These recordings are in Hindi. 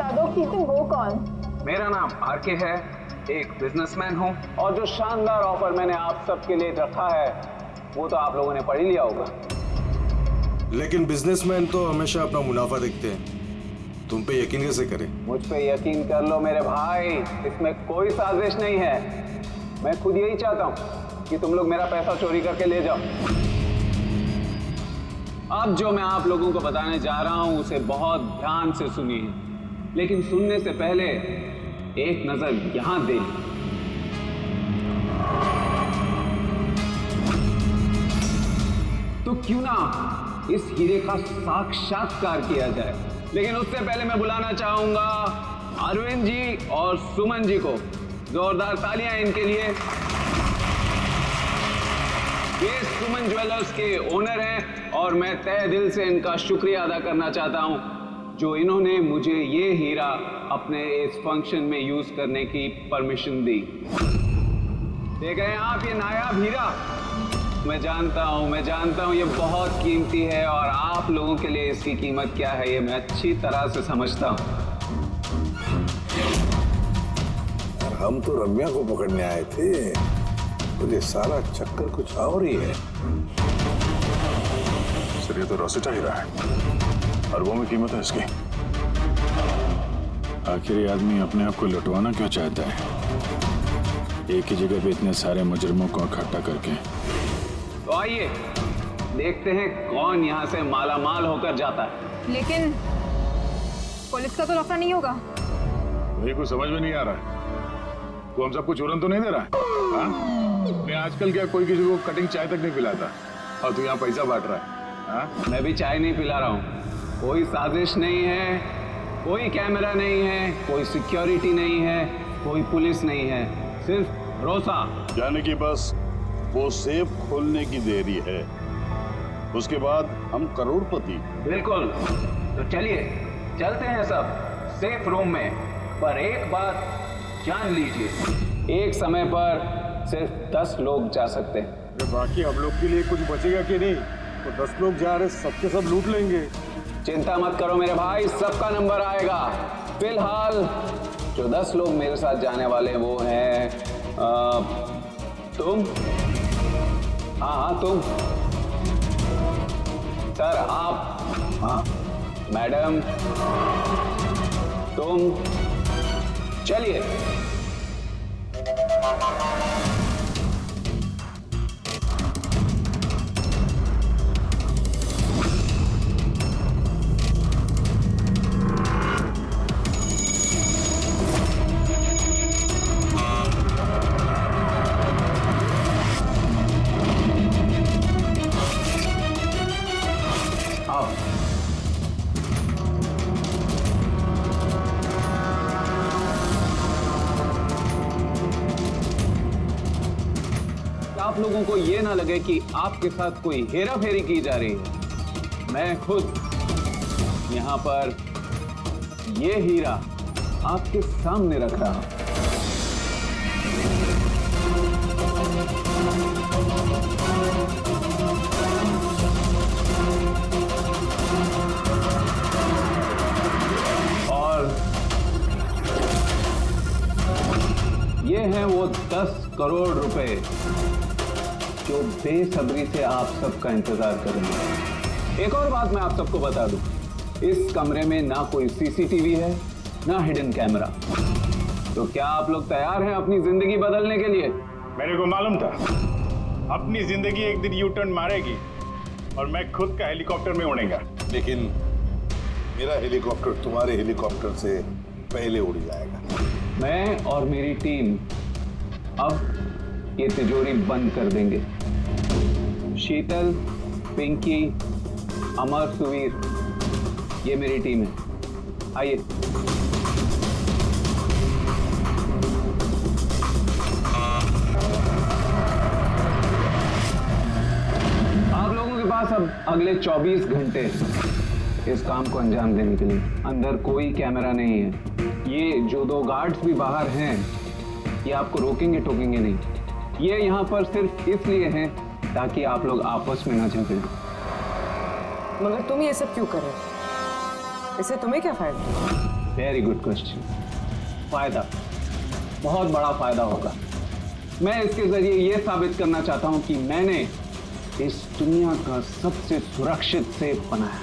बता दो कि तुम हो कौन? मेरा नाम आरके है, एक बिजनेसमैन हूँ और जो शानदार ऑफर मैंने आप सबके लिए रखा है वो तो आप लोगों ने पढ़ ही लिया होगा। लेकिन बिजनेसमैन तो हमेशा अपना मुनाफा देखते हैं, तुम पे यकीन कैसे करें? मुझ पे यकीन कर लो मेरे भाई, इसमें कोई साजिश नहीं है। मैं खुद यही चाहता हूँ कि तुम लोग मेरा पैसा चोरी करके ले जाओ। अब जो मैं आप लोगों को बताने जा रहा हूं उसे बहुत ध्यान से सुनिए, लेकिन सुनने से पहले एक नजर यहां दे। तो क्यों ना इस हीरे का साक्षात्कार किया जाए। लेकिन उससे पहले मैं बुलाना चाहूंगा अरविंद जी और सुमन जी को। जोरदार तालियां इनके लिए। ये सुमन ज्वेलर्स के ओनर हैं और मैं तहे दिल से इनका शुक्रिया अदा करना चाहता हूं जो इन्होंने मुझे ये हीरा अपने इस फंक्शन में यूज करने की परमिशन दी। देख रहे हैं आप ये नायाब हीरा? मैं जानता हूं ये बहुत कीमती है और आप लोगों के लिए इसकी कीमत क्या है ये मैं अच्छी तरह से समझता हूं। हम तो रम्या को पकड़ने आए थे, तो ये सारा चक्कर कुछ और ही है। सर ये तो रोसेटा हीरा है, अरबों में कीमत है इसकी। आखिर ये आदमी अपने आप को लुटवाना क्यों चाहता है, एक ही जगह पे इतने सारे मुजरिमों को इकट्ठा करके? तो आइए देखते हैं कौन यहाँ से माला माल होकर जाता है। लेकिन पुलिस का तो लफड़ा नहीं होगा? मुझे कुछ समझ में नहीं आ रहा है, तो हम सबको चूरन तो नहीं दे रहा है? हाँ? मैं आजकल क्या कोई किसी को कटिंग चाय तक नहीं पिलाता और तू यहाँ पैसा बांट रहा है? हाँ? मैं भी चाय नहीं पिला रहा हूँ। कोई साजिश नहीं है, कोई कैमरा नहीं है, कोई सिक्योरिटी नहीं है, कोई पुलिस नहीं है, सिर्फ भरोसा। यानी कि बस वो सेफ खोलने की देरी है, उसके बाद हम करोड़पति। बिल्कुल। तो चलिए चलते हैं सब सेफ रूम में। पर एक बात जान लीजिए, एक समय पर सिर्फ 10 लोग जा सकते हैं। बाकी हम लोग के लिए कुछ बचेगा कि नहीं? तो 10 लोग जा रहे, सबके सब लूट लेंगे। चिंता मत करो मेरे भाई, सबका नंबर आएगा। फिलहाल जो 10 लोग मेरे साथ जाने वाले हैं वो हैं तुम। हाँ तुम सर, आप। हाँ मैडम, तुम। चलिए आप लोगों को ये ना लगे कि आपके साथ कोई हेरा फेरी की जा रही है। मैं खुद यहाँ पर ये हीरा आपके सामने रख रहा हूं। और ये हैं वो 10 करोड़ रुपए जो बेसब्री से आप सबका इंतजार करेंगे। एक और बात मैं आप सबको बता दूं, इस कमरे में ना कोई सीसीटीवी है ना हिडन कैमरा। तो क्या आप लोग तैयार हैं अपनी जिंदगी बदलने के लिए? मेरे को मालूम था अपनी जिंदगी एक दिन यू टर्न मारेगी और मैं खुद का हेलीकॉप्टर में उड़ेगा। लेकिन मेरा हेलीकॉप्टर तुम्हारे हेलीकॉप्टर से पहले उड़ जाएगा। मैं और मेरी टीम अब ये तिजोरी बंद कर देंगे। शीतल, पिंकी, अमर, सुवीर, ये मेरी टीम है। आइए। आप लोगों के पास अब अगले 24 घंटे इस काम को अंजाम देने के लिए। अंदर कोई कैमरा नहीं है। ये जो 2 गार्ड्स भी बाहर हैं ये आपको रोकेंगे टोकेंगे नहीं। ये यहाँ पर सिर्फ इसलिए हैं ताकि आप लोग आपस में ना झगड़ें। मगर तुम ये सब क्यों कर रहे हो? इससे तुम्हें क्या फायदा? Very good question. फायदा, बहुत बड़ा फायदा होगा। मैं इसके जरिए यह साबित करना चाहता हूं कि मैंने इस दुनिया का सबसे सुरक्षित सेफ बनाया।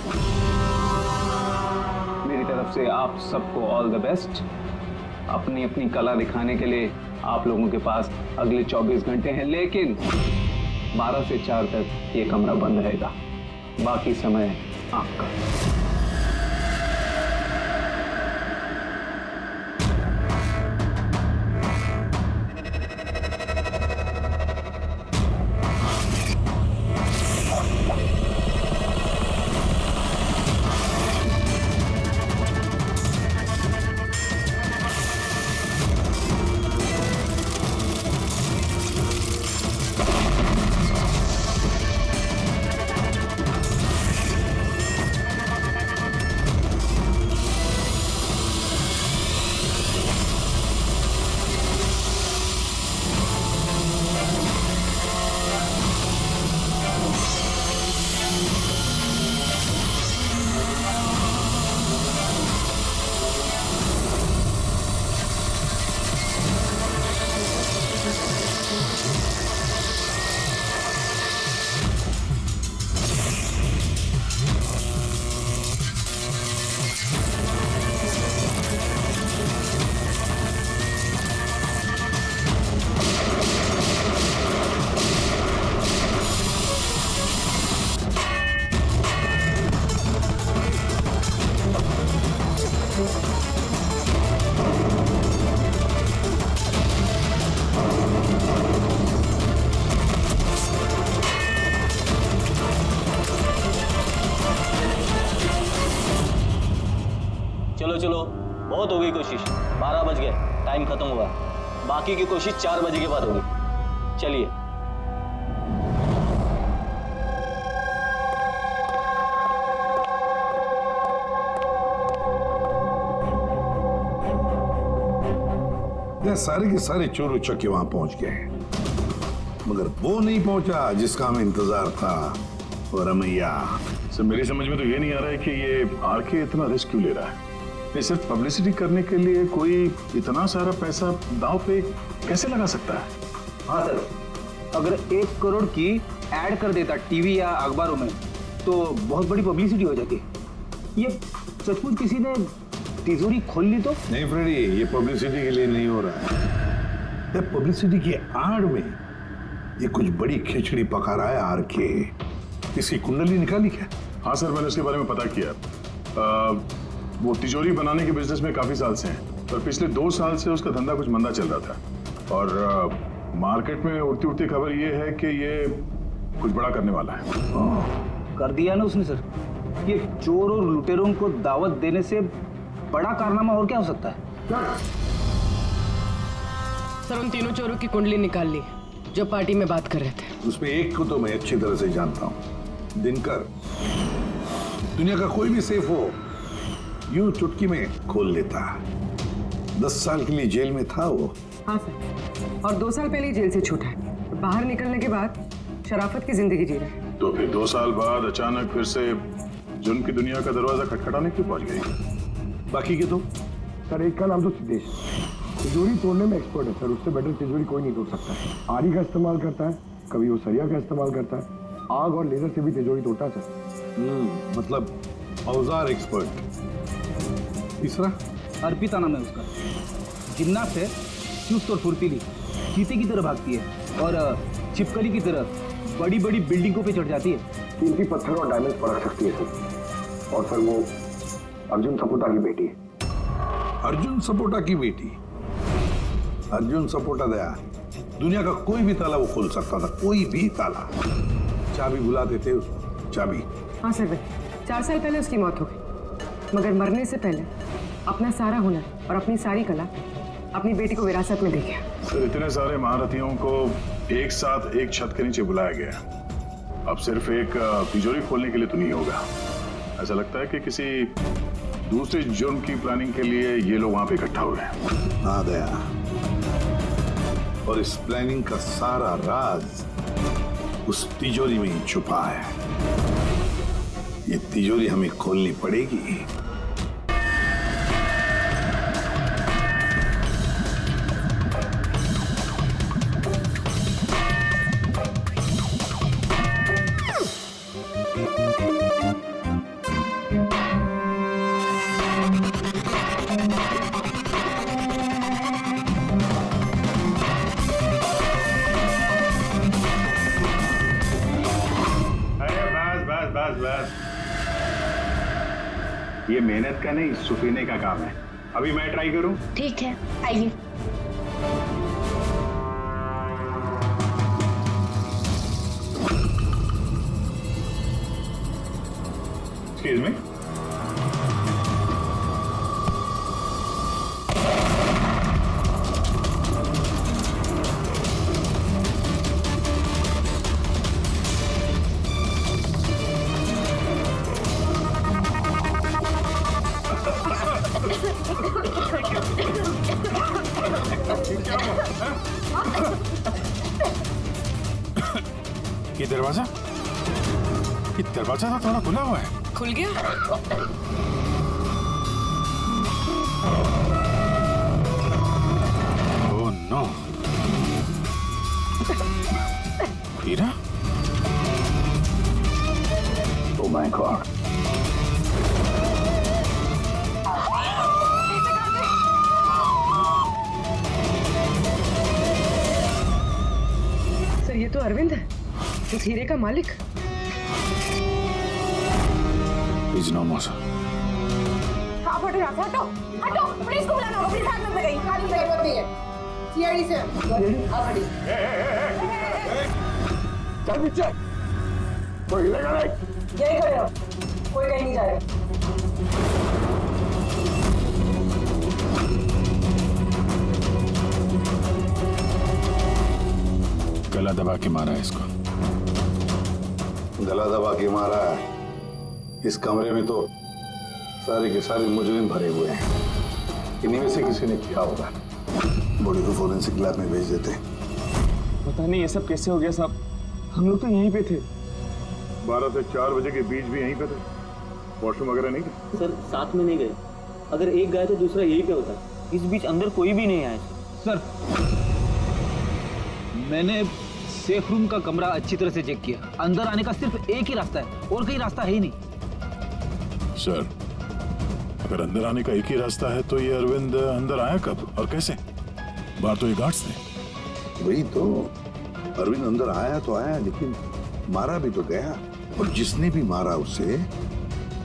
मेरी तरफ से आप सबको ऑल द बेस्ट। अपनी अपनी कला दिखाने के लिए आप लोगों के पास अगले 24 घंटे हैं, लेकिन 12 से 4 तक ये कमरा बंद रहेगा। बाकी समय आपका। चलो चलो, बहुत हो गई कोशिश। 12 बज गए, टाइम खत्म हुआ। बाकी की कोशिश 4 बजे के बाद होगी। चलिए। ये सारे के सारे चोर उचक्के वहां पहुंच गए, मगर वो नहीं पहुंचा जिसका हमें इंतजार था। और रमैया, सर मेरी समझ में तो ये नहीं आ रहा है कि ये आरके इतना रिस्क क्यों ले रहा है। ये सिर्फ पब्लिसिटी करने के लिए कोई इतना सारा पैसा दांव पे कैसे लगा सकता है? हाँ सर, अगर 1 करोड़ की ऐड कर देता टीवी या अखबारों में तो बहुत बड़ी पब्लिसिटी हो जाती। ये सचमुच किसी ने तिजोरी खोल ली तो? नहीं फ्रेडी, ये पब्लिसिटी के लिए नहीं हो रहा है। ये पब्लिसिटी की आड़ में ये कुछ बड़ी खिचड़ी पका रहा है आरके। इसकी कुंडली निकाली क्या? हाँ सर, मैंने उसके बारे में पता किया। वो तिजोरी बनाने के बिजनेस में काफी साल से हैं, और पिछले 2 साल से उसका धंधा कुछ मंदा चल रहा था। और मार्केट में उड़ती उड़ती खबर ये है कि ये कुछ बड़ा करने वाला है। कर दिया ना उसने सर। ये चोर और लुटेरों को दावत देने से बड़ा कारनामा और क्या हो सकता है? सर, उन तीनों चोरों की कुंडली निकाल ली जो पार्टी में बात कर रहे थे। उसमें एक को तो मैं अच्छी तरह से जानता हूं, दिनकर। दुनिया का कोई भी सेफ हो यूं चुटकी में खोल लेता। 10 साल के लिए जेल में था वो। हाँ सर, और 2 साल पहले ही जेल से छूटा है। बाहर निकलने के बाद शराफत की जिंदगी जी रहा है। तो फिर 2 साल बाद अचानक फिर से जुर्म की दुनिया का दरवाजा खटखटाने क्यों पहुंच गई? बाकी के तो सर, एक का नाम तो सिद्धेश, तिजोरी तोड़ने में एक्सपर्ट है सर। उससे बेटर तिजोरी कोई नहीं तोड़ सकता है। आरी का इस्तेमाल करता है, कभी वो सरिया का इस्तेमाल करता है, आग और लेजर से भी तिजोरी तोड़ता है सर। मतलब औजार एक्सपर्ट। तीसरा अर्पिता नाम है उसका। जिन्नात है, चुस्त और फुर्तीली, चीते की तरह भागती है और छिपकली की तरह बड़ी बड़ी बिल्डिंगों पे चढ़ जाती है। कीमती पत्थर और डायमंड पड़क सकती है सर। और सर वो अर्जुन सपोटा की बेटी है। अर्जुन सपोटा की बेटी? अर्जुन सपोटा दया, दुनिया का कोई भी ताला वो खोल सकता था, कोई भी ताला। चाबी बुला देते उसको, चाबी। हाँ सर, 4 साल पहले उसकी मौत हो गई, मगर मरने से पहले अपना सारा हुनर और अपनी सारी कला अपनी बेटी को विरासत में दे गया। सर, इतने सारे महारथियों को एक साथ एक छत के नीचे बुलाया गया। अब सिर्फ एक तिजोरी खोलने के लिए तो नहीं होगा। ऐसा लगता है कि किसी दूसरे जुर्म की प्लानिंग के लिए ये लोग वहां पे इकट्ठा हुए हैं। हाँ दया, और इस प्लानिंग का सारा राज उस तिजोरी में ही छुपा है। ये तिजोरी हमें खोलनी पड़ेगी। बस। ये मेहनत का नहीं, सुफीने का काम है। अभी मैं ट्राई करूं? ठीक है, आइए। Excuse me. ये दरवाजा तो थोड़ा खुला हुआ है। खुल गया? Oh no. हीरा? Oh my god. सर ये तो अरविंद है, इस हीरे का मालिक। He's no more, sir. आप हटो यहाँ से, हटो, हटो, पुलिस को बुलाना होगा, पुलिस हाथ में गई, खाली जरूरत नहीं है। सीआईडी से आप हटिए। चल पीछे, कोई हिलेगा नहीं। यही खड़े रहो, कोई कहीं नहीं जाएगा। गला दबा के मारा है इसको। गला दबा के मारा है। इस कमरे में तो सारे के सारे मुजरिम भरे हुए हैं। इन्हीं में से किसी ने किया होगा। बॉडी को फोरेंसिक लैब में भेज देते। पता नहीं ये सब कैसे हो गया साहब, हम लोग तो यहीं पे थे। 12 से 4 बजे के बीच भी यहीं पे थे। वॉशरूम वगैरह नहीं गए? सर साथ में नहीं गए। अगर एक गया तो दूसरा यहीं पे होता। इस बीच अंदर कोई भी नहीं आया। सर मैंने सेफ रूम का कमरा अच्छी तरह से चेक किया। अंदर आने का सिर्फ एक ही रास्ता है और कहीं रास्ता है ही नहीं। सर अगर अंदर आने का एक ही रास्ता है तो ये अरविंद अंदर आया कब और कैसे? बाहर तो ये गार्ड्स थे। वही तो, अरविंद अंदर आया तो आया, लेकिन मारा भी तो गया। और जिसने भी मारा उसे,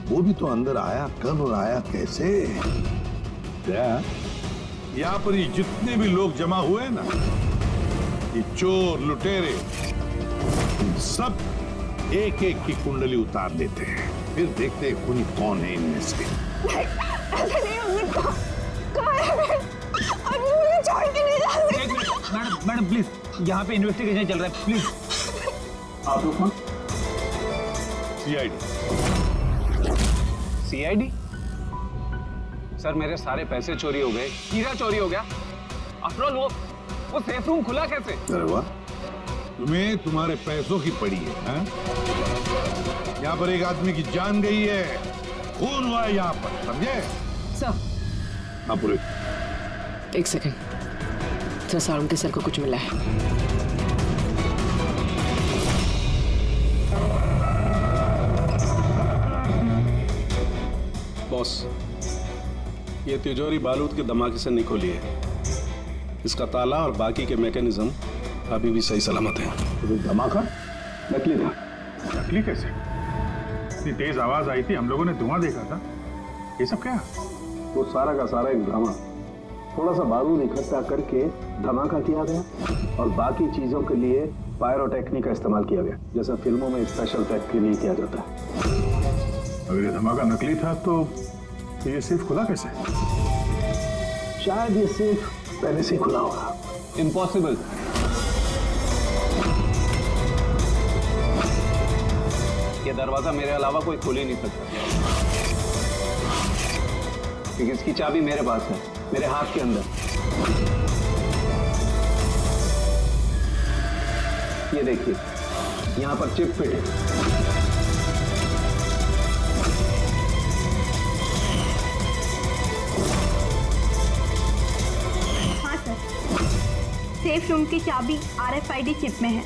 वो भी तो अंदर आया कब और आया कैसे? क्या यहाँ पर ये जितने भी लोग जमा हुए हैं ना, ये चोर लुटेरे, सब एक एक की कुंडली उतार लेते हैं, फिर देखते हैं खूनी कौन है इनमें से। ऐसे नहीं होगा। कहाँ है? अब मुझे छोड़ के नहीं जा सकते। मैडम प्लीज, यहाँ पे इन्वेस्टिगेशन चल रहा है, प्लीज। आप लोग कौन? सीआईडी? सर मेरे सारे पैसे चोरी हो गए, हीरा चोरी हो गया। आफ्टर ऑल वो सेफ रूम खुला कैसे? अरे वाह, तुम्हें तुम्हारे पैसों की पड़ी है, हाँ? यहाँ पर एक आदमी की जान गई है, खून हुआ है यहाँ पर, समझे? सर हाँ पुलिस। एक सेकंड सर, सारुण के सर को कुछ मिला है। बॉस, ये तिजोरी बारूद के धमाके से नहीं खुली है। इसका ताला और बाकी के मैकेनिज्म अभी भी सही सलामत है। तो धमाका नकली था। नकली कैसे? इतनी तेज आवाज आई थी, हम लोगों ने धुआं देखा था। ये सब क्या? वो सारा का सारा एक ड्रामा। थोड़ा सा बारूद इकट्ठा करके धमाका किया गया और बाकी चीजों के लिए पायरोटेक्निक का इस्तेमाल किया गया, जैसा फिल्मों में स्पेशल इफेक्ट के लिए किया जाता है। अगर ये धमाका नकली था तो ये सेफ खुला कैसे? शायद ये सेफ पहले से खुला होगा। इम्पॉसिबल। ये दरवाजा मेरे अलावा कोई खोल ही नहीं सकता, क्योंकि इसकी चाबी मेरे पास है, मेरे हाथ के अंदर। ये देखिए, यहां पर चिप फिट है। सेफ रूम की चाबी RFID चिप में है,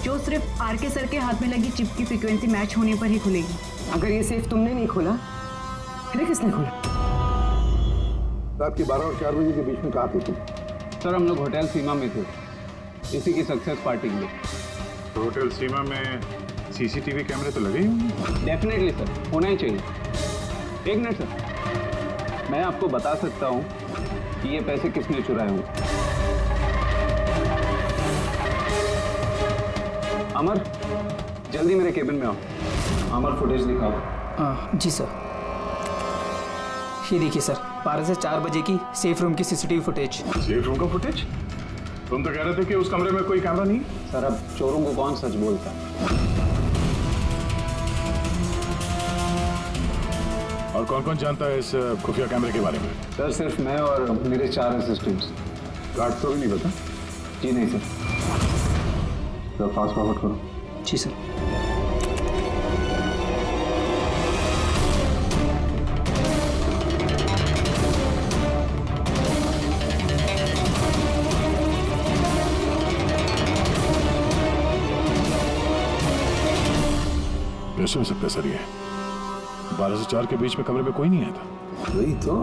जो सिर्फ आरके सर के हाथ में लगी चिप की फ्रीक्वेंसी मैच होने पर ही खुलेगी। अगर ये सेफ तुमने नहीं खोला, फिर किसने खोला? रात के 12 और 4 बजे के बीच में कहाँ थे तुम? सर हम लोग होटल सीमा में थे, इसी की सक्सेस पार्टी के लिए। तो होटल सीमा में सीसीटीवी कैमरे तो लगे ही होंगे। डेफिनेटली सर, होना ही चाहिए। एक मिनट सर, मैं आपको बता सकता हूँ कि ये पैसे किसने चुराए होंगे। अमर, जल्दी मेरे केबिन में आओ। अमर, फुटेज दिखाओ। जी सर। ये देखिए सर, 12 से 4 बजे की सेफ रूम की सीसीटीवी फुटेज। सेफ रूम का फुटेज? तुम तो कह रहे थे कि उस कमरे में कोई कैमरा नहीं। सर, अब चोरों को कौन सच बोलता है? और कौन कौन जानता है इस खुफिया कैमरे के बारे में? सर, सिर्फ मैं और मेरे 4 असिस्टेंट्स। गार्ड तो भी नहीं पता? जी नहीं सर। तो फास्ट फॉरवर्ड करो। जी सर। कैसे हो सकता है सर? ये 12 से 4 के बीच में कमरे में कोई नहीं आया था। वही तो,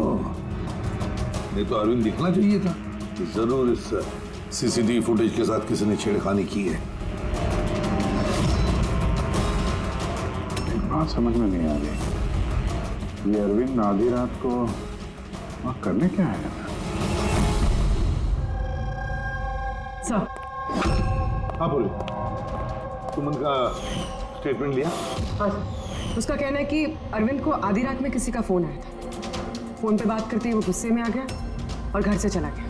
नहीं तो अरविंद दिखना चाहिए था कि जरूर इस सीसीटीवी फुटेज के साथ किसी ने छेड़खानी की है। एक बात समझ में नहीं आ रही, ये अरविंद आधी रात को वहां करने क्या आया था? सर। हाँ बोले, तुम उनका स्टेटमेंट लिया? हाँ सर। उसका कहना है कि अरविंद को आधी रात में किसी का फोन आया था। फोन पे बात करते ही वो गुस्से में आ गया और घर से चला गया।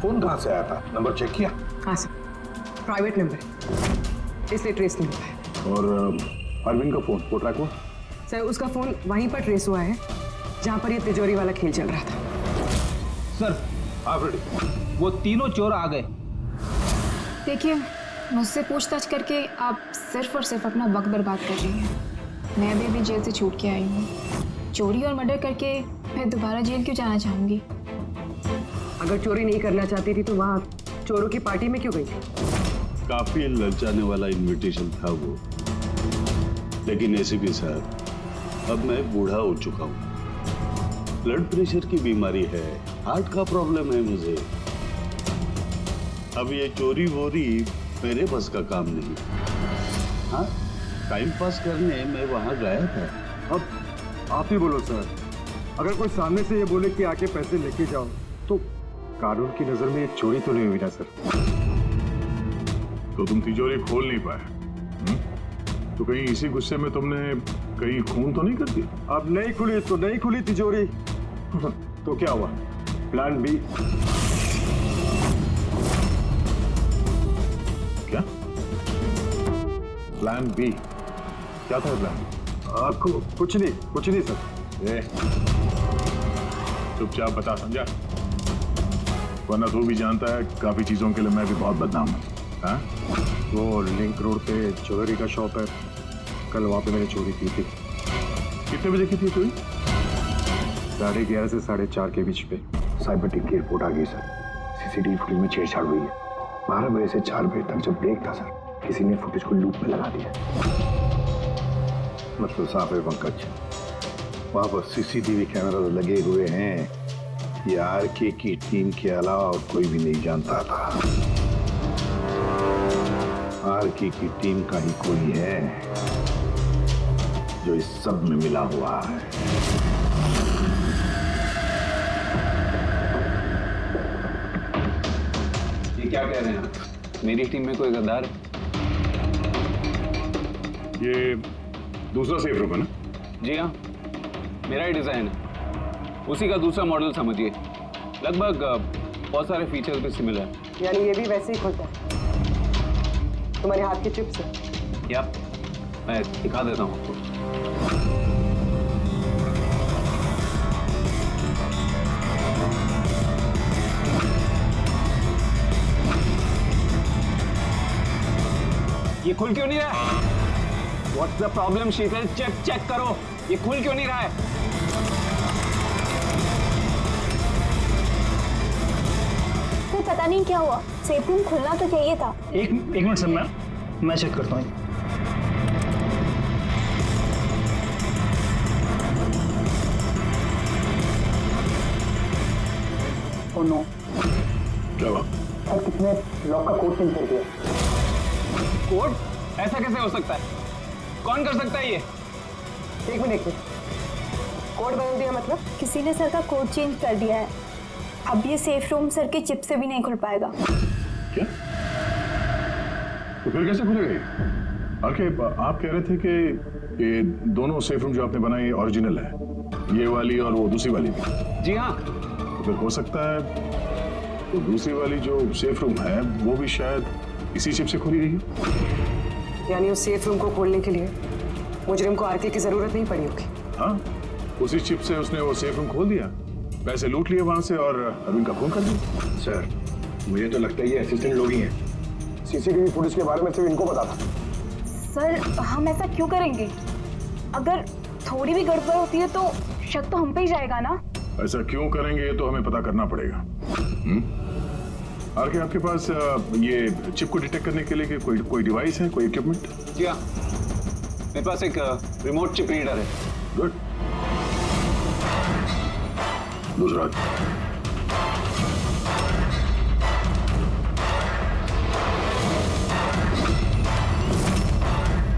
फोन कहाँ से आया था? नंबर चेक किया? हाँ सर, प्राइवेट नंबर है, इसलिए ट्रेस नहीं हुआ है। और अरविंद का फोन, वो ट्रैक हुआ? सर, उसका फोन वहीं पर ट्रेस हुआ है जहाँ पर ये तिजोरी वाला खेल चल रहा था। सर, हाँ रेडी। वो तीनों चोर आ गए। देखिए, मुझसे पूछताछ करके आप सिर्फ और सिर्फ अपना वक्त बर्बाद कर रही हैं। मैं अभी जेल से छूट के आई हूँ। चोरी और मर्डर करके मैं दोबारा जेल क्यों जाना चाहूँगी? अगर चोरी नहीं करना चाहती थी तो वहाँ चोरों की पार्टी में क्यों गई? काफी ललचाने वाला इनविटेशन था वो, लेकिन एसीपी साहब, अब मैं बूढ़ा हो चुका हूँ। ब्लड प्रेशर की बीमारी है, हार्ट का प्रॉब्लम है मुझे। अब ये चोरी वोरी मेरे बस का काम नहीं। हाँ, टाइम पास करने मैं वहां गया था। अब आप ही बोलो सर, अगर कोई सामने से ये बोले कि आके पैसे लेके जाओ तो कानून की नजर में ये चोरी तो नहीं हुई ना सर? तो तुम तिजोरी खोल नहीं पाए? तो कहीं इसी गुस्से में तुमने कहीं खून तो नहीं कर दिया? अब नहीं खुली तो नहीं खुली तिजोरी। तो क्या हुआ? Plan B. क्या प्लान बी? क्या था प्लान? आपको कुछ नहीं सर। चुपचाप बता, समझा? वरना तू भी जानता है काफी चीजों के लिए मैं भी बहुत बदनाम हूँ। हाँ? वो लिंक रोड पे ज्वेलरी का शॉप है, कल वहाँ पे मैंने चोरी की थी। कितने बजे की थी चोरी? 11:30 से 4:30 के बीच पे। साइबर टीम की रिपोर्ट आ गई सर, सीसीटीवी फुटेज में छेड़छाड़ हुई है। 12 बजे से 4 बजे तक जब ब्रेक था सर, किसी ने फुटेज को लूप में लगा दिया। मतलब साफ है पंकज, वहां पर सीसीटीवी कैमरा लगे हुए हैं। ये आरके की टीम के अलावा और कोई भी नहीं जानता था। आरके की टीम का ही कोई है जो इस सब में मिला हुआ है। ये क्या कह रहे हैं? मेरी टीम में कोई गद्दार है? ये दूसरा सेफ रूम है ना? जी हाँ, मेरा ही डिजाइन है, उसी का दूसरा मॉडल समझिए। लगभग बहुत सारे फीचर्स भी सिमिलर हैं। यानी ये भी वैसे ही खुलता है तुम्हारे हाथ के चिप्स है? या मैं दिखा देता हूँ आपको। ये खुल क्यों नहीं रहा है? What's the problem, Sheetal? Check करो, ये खुल क्यों नहीं रहा है? तो पता नहीं क्या हुआ, सेफ रूम खुलना तो चाहिए था। एक मिनट सर, मैं चेक करता हूँ। ओ नो, क्या हुआ? सर किसने लॉक का कोड चेंज कर दिया? कोड? ऐसा कैसे हो सकता है? कौन कर सकता है ये? एक मिनट कोड बदल दिया मतलब? किसी ने सर का कोड चेंज कर दिया है। अब ये सेफ रूम सर के चिप से भी नहीं खुल पाएगा। क्या? तो फिर कैसे खुलेगा ये? आप कह रहे थे कि ये दोनों सेफ रूम जो आपने बनाए ओरिजिनल है, ये वाली और वो दूसरी वाली भी? जी हाँ। तो फिर हो सकता है तो दूसरी वाली जो सेफ रूम है वो भी शायद इसी चिप से खोली गई है। यानी उस सेफ रूम को खोलने के लिए मुजरिम को आरके की जरूरत नहीं पड़ी होगी। हाँ, उसी चिप से उसने वो सेफ रूम खोल दिया, पैसे लूट लिए वहां से और अरविंद का फोन कर दिया। सर मुझे तो लगता है ये असिस्टेंट लोग ही हैं। सीसीटीवी फुटेज के बारे में सिर्फ इनको पता था। सर हम ऐसा क्यों करेंगे? अगर थोड़ी भी गड़बड़ होती है तो शक तो हम पे ही जाएगा ना। ऐसा क्यों करेंगे ये तो हमें पता करना पड़ेगा। आरके आपके पास ये चिप को डिटेक्ट करने के लिए कोई डिवाइस है, कोई इक्विपमेंट? जी हाँ, मेरे पास एक रिमोट चिप रीडर है। गुड। दूसरा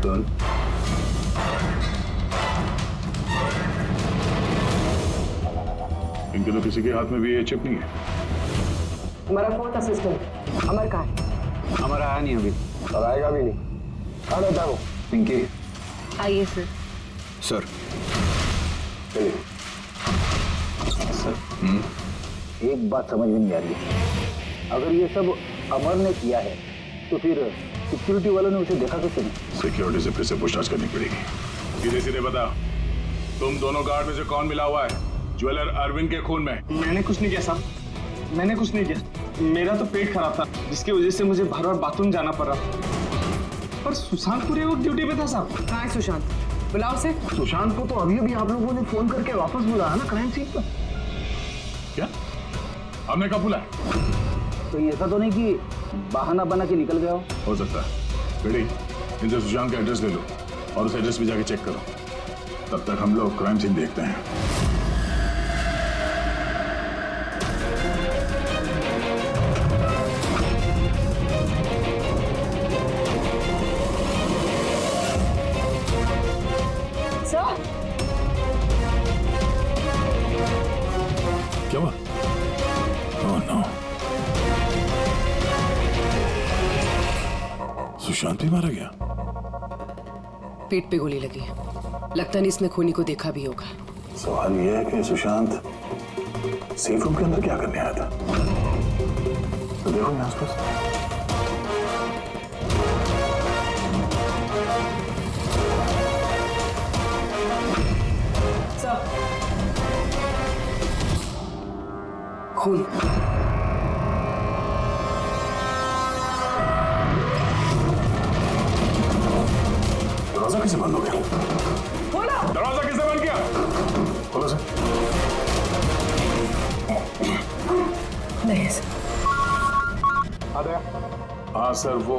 डन। इनके तो किसी के हाथ में भी ये चिप नहीं है। हमारा फोर्थ असिस्टेंट अमर कहाँ है? हमारा आया नहीं अभी और आएगा भी नहीं। कहाँ रहता है वो? पिंकी। आइए सर। सर चलिए। सर एक बात समझ में नहीं आ रही है, अगर ये सब अमर ने किया है तो फिर सिक्योरिटी वालों ने उसे देखा कैसे नहीं? सिक्योरिटी से फिर से पूछताछ करनी पड़ेगी। सीधे सीधे बता, तुम दोनों गार्ड में से कौन मिला हुआ है ज्वेलर अरविंद के खून में? मैंने कुछ नहीं किया साहब, मैंने कुछ नहीं किया। मेरा तो पेट खराब था जिसकी वजह से मुझे बार बार बाथरूम जाना पड़ रहा। पर सुशांत पूरे वक्त ड्यूटी पे था साहब। कहाँ है सुशांत? बुलाओ से। सुशांत को तो अभी आप लोगों ने फोन करके वापस बुलाया ना क्राइम सीन पर। क्या? हमने कब बुलाया? तो ये ऐसा तो नहीं कि बहाना बना के निकल गया हो सकता है। बेटी, इनसे सुशांत का एड्रेस ले लो और उस एड्रेस पे जाके चेक करो। तब तक हम लोग क्राइम सीन देखते हैं। क्या हुआ? ओह नो, सुशांत भी मारा गया। पेट पे गोली लगी है, लगता नहीं इसने खूनी को देखा भी होगा। सवाल यह है कि सुशांत सेफ रूम के अंदर क्या करने आया था? तो देखो यहाँ आसपास। खून। दरवाजा कैसे बंद हो गया? दरवाजा कैसे बंद किया? खोलो सर। नहीं सर। हाँ सर, वो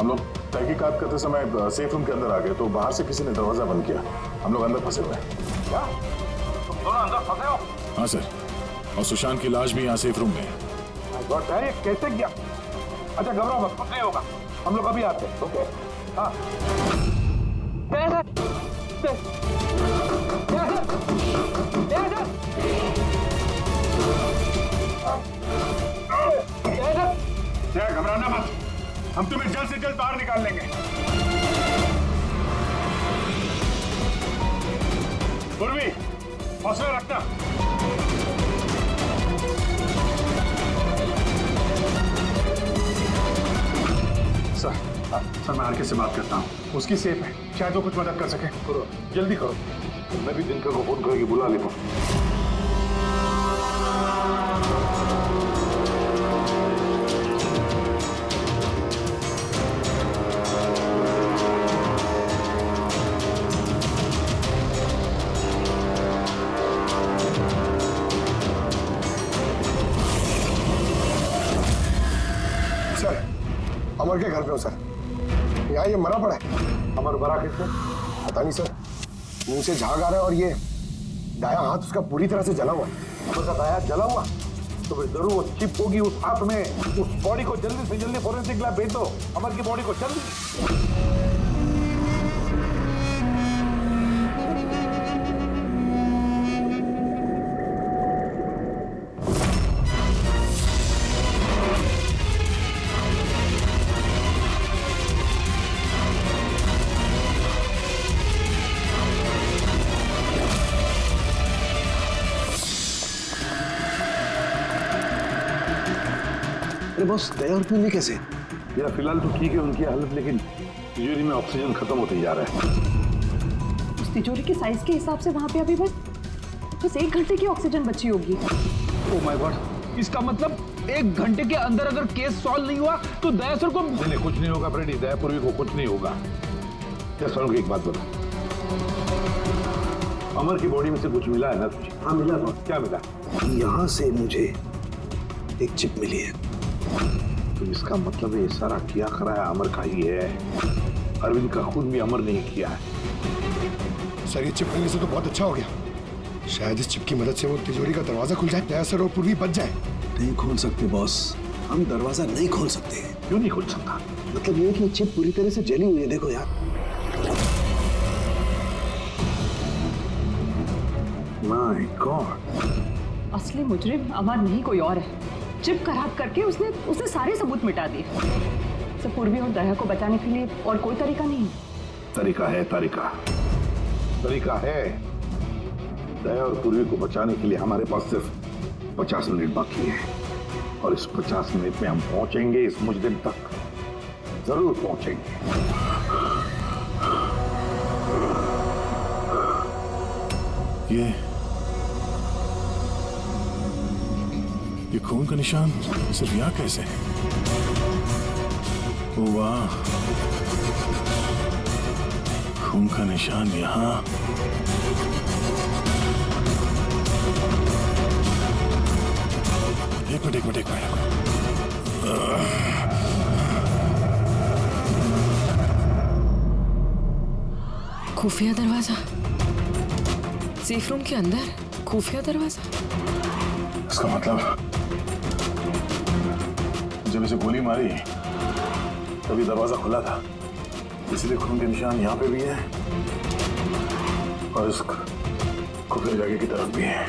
हम लोग तहकीकात करते समय सेफ रूम के अंदर आ गए तो बाहर से किसी ने दरवाजा बंद किया। हम लोग अंदर फंसे हुए हैं। क्या? तुम दोनों अंदर फंसे हो? हाँ सर, और सुशांत की लाश भी यहाँ सेफ रूम में है। कैसे किया? अच्छा घबराओ मत, कुछ नहीं होगा, हम लोग अभी आते हैं। ओके। हाँ घबराना मत, हम तुम्हें जल्द से जल्द बाहर निकाल लेंगे। पूर्वी, हौसला रखना। सर मैं आरके से बात करता हूँ, उसकी सेफ है, शायद वो कुछ मदद कर सके। करो, जल्दी करो। मैं भी दिनकर को फोन करके बुला लेता हूँ। सर, अमर के घर पे हो सर। यहाँ ये मरा पड़ा है। अमर मरा किससे? पता नहीं सर, मुंह से झाग आ रहा है और ये दायां हाथ उसका पूरी तरह से जला हुआ है। उसका दायां हाथ जला हुआ? तो फिर जरूर वो चिप होगी उस हाथ में। उस बॉडी को जल्दी से जल्दी फोरेंसिक लैब भेज दो, अमर की बॉडी को जल्दी। बॉस दया और पूर्वी कैसे? यार फिलहाल तो ठीक है उनकी हालत, लेकिन तिजोरी में ऑक्सीजन खत्म होते जा रहा है। उस तिजोरी के साइज के हिसाब से वहाँ पे अभी बस 1 घंटे की ऑक्सीजन बची होगी। ओह माय गॉड, इसका मतलब 1 घंटे के अंदर अगर केस सॉल्व नहीं हुआ तो दया सर को नहीं कुछ नहीं होगा फ्रेडी, दया पूर्वी को कुछ नहीं होगा। क्या सर एक बात बता, अमर की बॉडी में से कुछ मिला है ना तुझे? हाँ मिला। क्या मिला? यहाँ से मुझे एक चिप मिली है। तो इसका मतलब ये सारा किया कराया अमर का ही है। अरविंद का खून भी अमर नहीं किया है। सर ये चिप मिलने से तो बहुत अच्छा हो गया। शायद इस चिप की मदद से वो तिजोरी का दरवाजा खुल जाए, दया सर और पूर्वी बच जाए। नहीं खोल सकते बॉस, हम दरवाजा नहीं खोल सकते। क्यों नहीं खोल सकता? मतलब ये कि चिप पूरी तरह से जली हुई है, देखो यार। माय गॉड, असली मुजरिम अमर नहीं कोई और है। चिप खराब करके उसने सारे सबूत मिटा दिए। सब पूर्वी और दया को बचाने के लिए और कोई तरीका नहीं है। तरीका है, तरीका है। दया और पूर्वी को बचाने के लिए हमारे पास सिर्फ 50 मिनट बाकी है, और इस 50 मिनट में हम पहुंचेंगे इस मुजरिम तक, जरूर पहुंचेंगे। ये खून का निशान सिर्फ यहाँ कैसे? ओ वाह, खून का निशान यहाँ। एक मिनट। खुफिया दरवाजा, सेफ रूम के अंदर खुफिया दरवाजा। इसका मतलब जब इसे गोली मारी तभी दरवाजा खुला था, इसलिए खून के निशान यहाँ पे भी है और इस खुफिया जगह की तरफ भी है।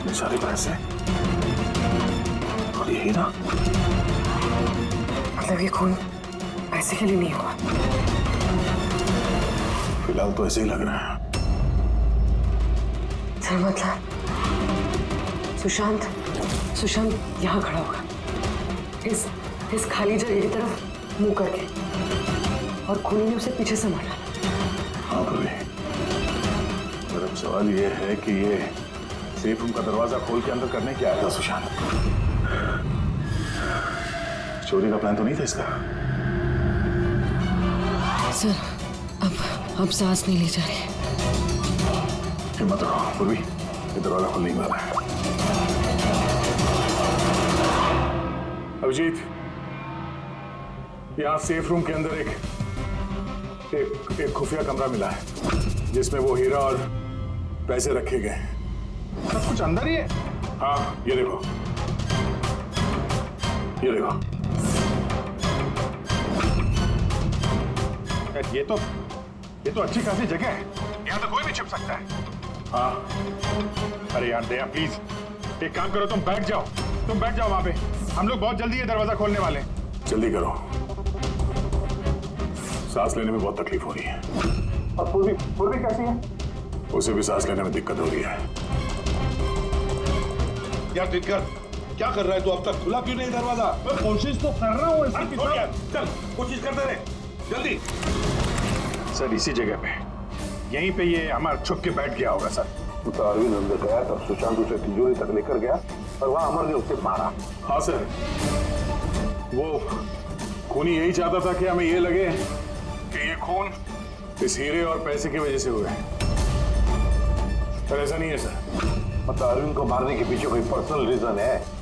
ये सारे पैसे और ये हीरा, मतलब ये खून पैसे के लिए नहीं हुआ। फिलहाल तो ऐसे ही लग रहा है। सर मतलब सुशांत यहाँ खड़ा होगा, इस खाली जगह की तरफ मुंह करके, और खूनी ने उसे पीछे से मारा। हाँ भाई, पर अब सवाल ये है कि ये सेफ रूम का दरवाजा खोल के अंदर करने क्या आया था सुशांत? चोरी का प्लान तो नहीं था इसका? सर अब सांस नहीं ली जा रही। हिम्मत रखो पूर्वी, ये दरवाजा खुलने वाला है। अभिजीत, यहाँ सेफ रूम के अंदर एक खुफिया कमरा मिला है जिसमें वो हीरा और पैसे रखे गए। सब कुछ अंदर ही है। हाँ ये देखो, ये तो अच्छी खासी जगह है, यहाँ तो कोई भी छिप सकता है। हाँ अरे यार दया प्लीज एक काम करो, तुम बैठ जाओ वहां पे, हम लोग बहुत जल्दी ये दरवाजा खोलने वाले हैं। जल्दी करो, सांस लेने में बहुत तकलीफ हो रही है। और पूर्वी कैसी है? उसे भी सांस लेने में दिक्कत हो रही है। यार दिनकर क्या कर रहा है तू? अब तक खुला क्यों नहीं दरवाजा? मैं कोशिश तो कर रहा हूँ। चल कोशिश करते रहे, जल्दी। सर इसी जगह पे, यहीं पे ये अमर छुप के बैठ गया होगा सर। तो अरविंद अंदर गया तब सुशांत उसे तिजोरी तक लेकर गया और वहां अमर ने उसे मारा। हाँ सर, वो खूनी यही चाहता था कि हमें ये लगे कि ये खून इस हीरे और पैसे की वजह से हुआ है, पर ऐसा नहीं है सर। मतलब अरविंद को मारने के पीछे कोई पर्सनल रीजन है?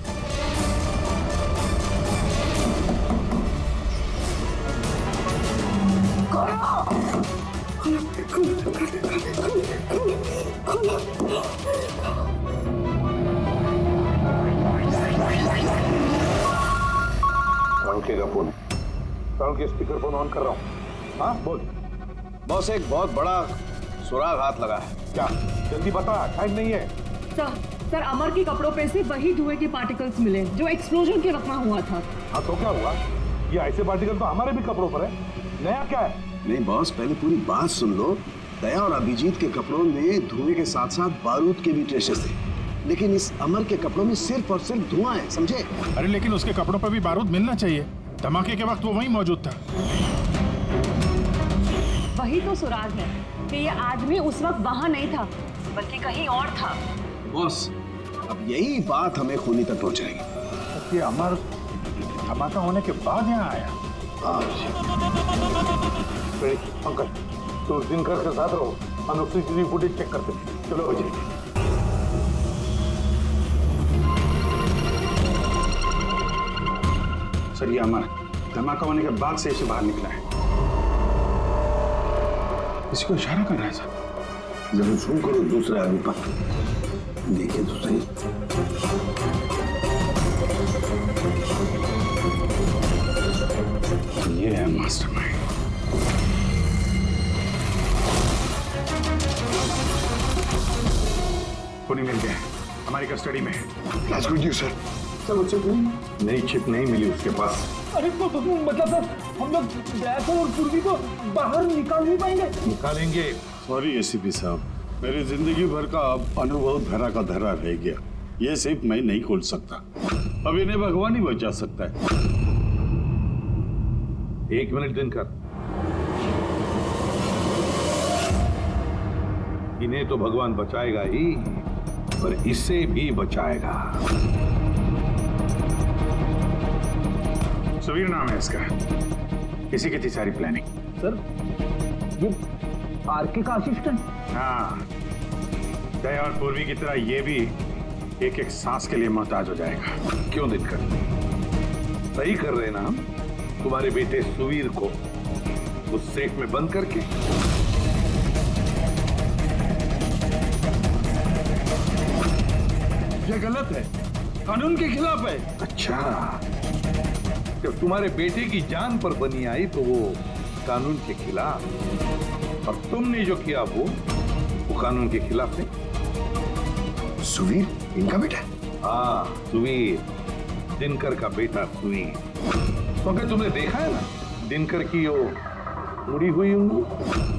का फोन साउंड के स्पीकर फोन ऑन कर रहा हूँ। हाँ बोल। बॉस एक बहुत बड़ा सुराग हाथ लगा है। क्या? जल्दी बता, टाइम नहीं है। सर अमर के कपड़ों पे से वही धुएं के पार्टिकल्स मिले जो एक्सप्लोजन के वक्त हुआ था। हाँ तो क्या हुआ? ये ऐसे पार्टिकल तो हमारे भी कपड़ों पर है। नया क्या है? नहीं बॉस, पहले पूरी बात सुन लो। दया और अभिजीत के कपड़ों में धुएं के साथ साथ बारूद के भी ट्रेसेस थे, लेकिन इस अमर के कपड़ों में सिर्फ और सिर्फ धुआं है, समझे? अरे लेकिन उसके कपड़ों पर भी बारूद मिलना चाहिए। धमाके के वक्त वो वहीं मौजूद था। वही तो सुराग है कि ये आदमी उस वक्त वहाँ नहीं था बल्कि कहीं और था। बॉस अब यही बात हमें खूनी तक पहुंचाएगी। ये अमर धमाका होने के बाद यहाँ आया। पंकज तो दिनकर के साथ रहो, हम लोग सीसीटीवी फुटेज चेक करते हैं। चलो बच्चे। सर ये अमर धमाका होने के बाद से इसे बाहर निकला है। किसी को इशारा कर रहा है सर। जब जूम करो दूसरे आदमी पर, देखिए तो सही। ये है मास्टरमाइंड। पुनी मिल गया, हमारी कस्टडी में है। That's good news, sir. सब चिप नई चिप नहीं मिली उसके पास। अरे तो मतलब सर हम लोग दया और पूर्वी को बाहर निकाल नहीं पाएंगे? निकालेंगे। सॉरी एसीपी साहब, मेरी जिंदगी भर का अनुभव धरा का धरा रह गया। ये सिर्फ मैं नहीं खोल सकता, अब इन्हें भगवान ही बचा सकता है। 1 मिनट दिनकर, इन्हें तो भगवान बचाएगा ही, पर इसे भी बचाएगा। सुवीर नाम है इसका। इसी की थी सारी प्लानिंग। सर ये आरके का असिस्टेंट? हाँ, दया और पूर्वी की तरह ये भी एक एक सांस के लिए मोहताज हो जाएगा। क्यों दिनकर? सही कर रहे ना हम? तुम्हारे बेटे सुवीर को उस सेफ में बंद करके। ये गलत है, कानून के खिलाफ है। अच्छा, जब तुम्हारे बेटे की जान पर बनी आई तो वो कानून के खिलाफ, और तुमने जो किया वो कानून के खिलाफ नहीं। सुवीर इनका बेटा? हाँ सुवीर, दिनकर का बेटा सुवीर। तो अगर तुमने देखा है ना दिनकर की वो मुड़ी हुई उंगली,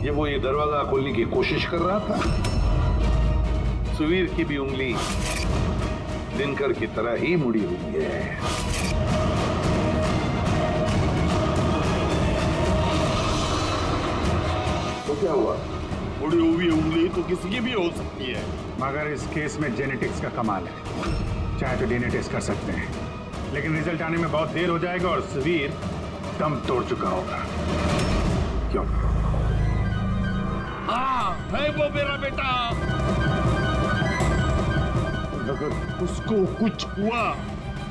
ये वो ये दरवाजा खोलने की कोशिश कर रहा था, सुवीर की भी उंगली दिनकर की तरह ही मुड़ी हुई है। तो क्या हुआ? मुड़ी हुई उंगली तो किसी की भी हो सकती है। मगर इस केस में जेनेटिक्स का कमाल है। चाहे तो डीएनए टेस्ट कर सकते हैं, लेकिन रिजल्ट आने में बहुत देर हो जाएगा और सुवीर दम तोड़ चुका होगा। क्यों? हाँ, है वो मेरा बेटा। अगर उसको कुछ हुआ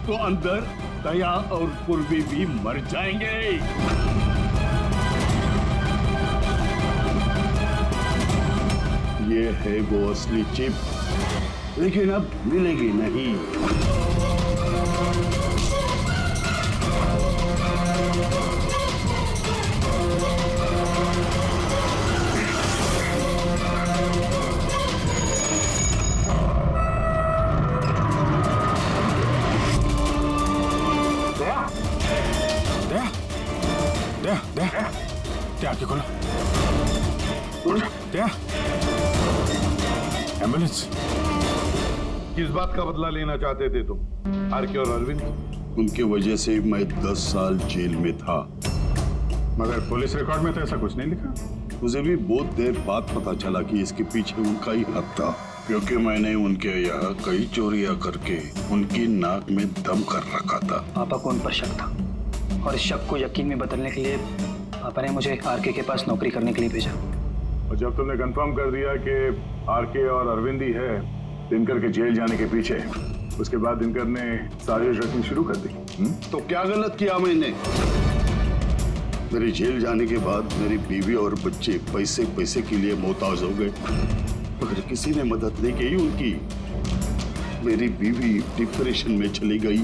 तो अंदर दया और पूर्वी भी मर जाएंगे। ये है वो असली चिप, लेकिन अब मिलेगी नहीं। क्या आके खोलो? क्या? एम्बुलेंस? किस बात का बदला लेना चाहते थे तुम, आरके और अरविंद? उनके वजह से मैं 10 साल जेल में था। मगर पुलिस रिकॉर्ड में तो ऐसा कुछ नहीं लिखा। मुझे भी बहुत देर बाद पता चला कि इसके पीछे उनका ही हाथ था, क्योंकि मैंने उनके यहाँ कई चोरियां करके उनकी नाक में दम कर रखा था। पापा को उन पर शक था और इस शक को यकीन में बदलने के लिए पापा ने मुझे आरके के पास नौकरी करने के लिए भेजा। और जब तुमने कंफर्म कर दिया कि आरके और अरविंद ही है दिनकर के जेल जाने के पीछे, उसके बाद दिनकर ने साजिश रचनी शुरू कर दी। तो क्या गलत किया मैंने? मेरे जेल जाने के बाद मेरी बीवी और बच्चे पैसे पैसे के लिए मोहताज हो गए, मगर किसी ने मदद नहीं की उनकी। मेरी बीवी डिप्रेशन में चली गई,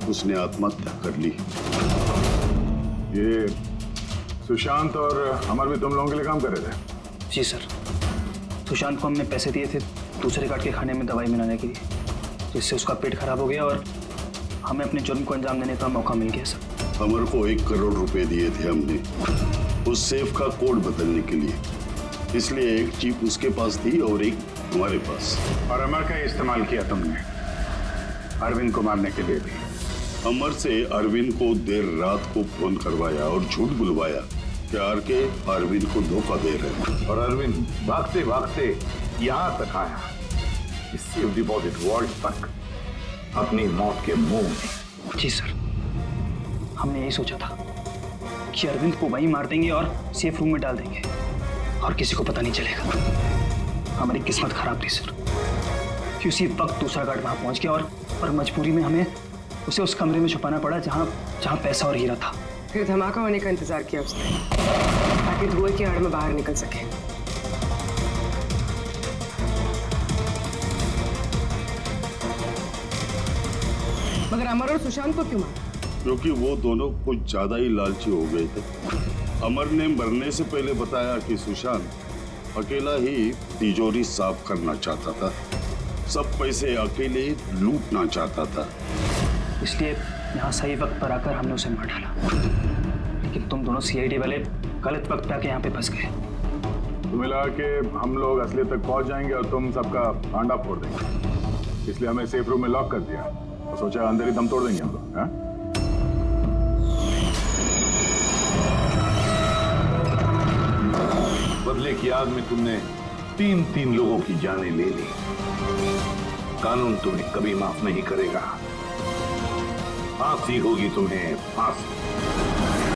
उसने आत्महत्या कर ली। ये सुशांत और अमर भी तुम लोगों के लिए काम कर रहे थे? जी सर, सुशांत को हमने पैसे दिए थे दूसरे गार्ड के खाने में दवाई मिलाने के लिए, जिससे उसका पेट खराब हो गया और हमें अपने जुर्म को अंजाम देने का मौका मिल गया सर। अमर को 1 करोड़ रुपए दिए थे हमने उस सेफ का कोड बदलने के लिए, इसलिए एक चिप उसके पास थी और एक हमारे पास। और अमर का इस्तेमाल किया तुमने अरविंद को मारने के लिए भी? अमर से अरविंद को देर रात को फोन करवाया और झूठ बुलवाया कि आरके अरविंद को धोखा दे रहे हैं। और अरविंद भागते भागते यहाँ तक आया, इस सेफ डिपॉजिट वॉल्ट तक, अपनी मौत के मुंह में। जी सर, हमने यही सोचा था कि अरविंद को वहीं मार देंगे और सेफ रूम में डाल देंगे और किसी को पता नहीं चलेगा। हमारी किस्मत खराब थी सर कि उसी वक्त दूसरा गार्ड वहां पहुंच गया और मजबूरी में हमें उसे उस कमरे में छुपाना पड़ा जहां पैसा और हीरा था। फिर धमाका होने का इंतजार किया उसने ताकि धुएं की आड़ में बाहर निकल सके। मगर अमर और सुशांत को क्यों मारा? क्योंकि वो दोनों कुछ ज्यादा ही लालची हो गए थे। अमर ने मरने से पहले बताया कि सुशांत अकेला ही तिजोरी साफ करना चाहता था, सब पैसे अकेले लूटना चाहता था, इसलिए यहाँ सही वक्त पर आकर हमने उसे मार डाला। लेकिन तुम दोनों सीआईडी वाले गलत वक्त पे आके यहाँ पे फंस गए। तुम्हें लगा कि हम लोग असलियत तक पहुंच जाएंगे और तुम सबका आंडा फोड़ देंगे, इसलिए हमें सेफ रूम में लॉक कर दिया और सोचा अंदर ही दम तोड़ देंगे हम लोग। हाँ? बदले की आग में तुमने 3 लोगों की जानें ले ली। कानून तुम्हें कभी माफ नहीं करेगा, फांसी होगी तुम्हें, फांसी।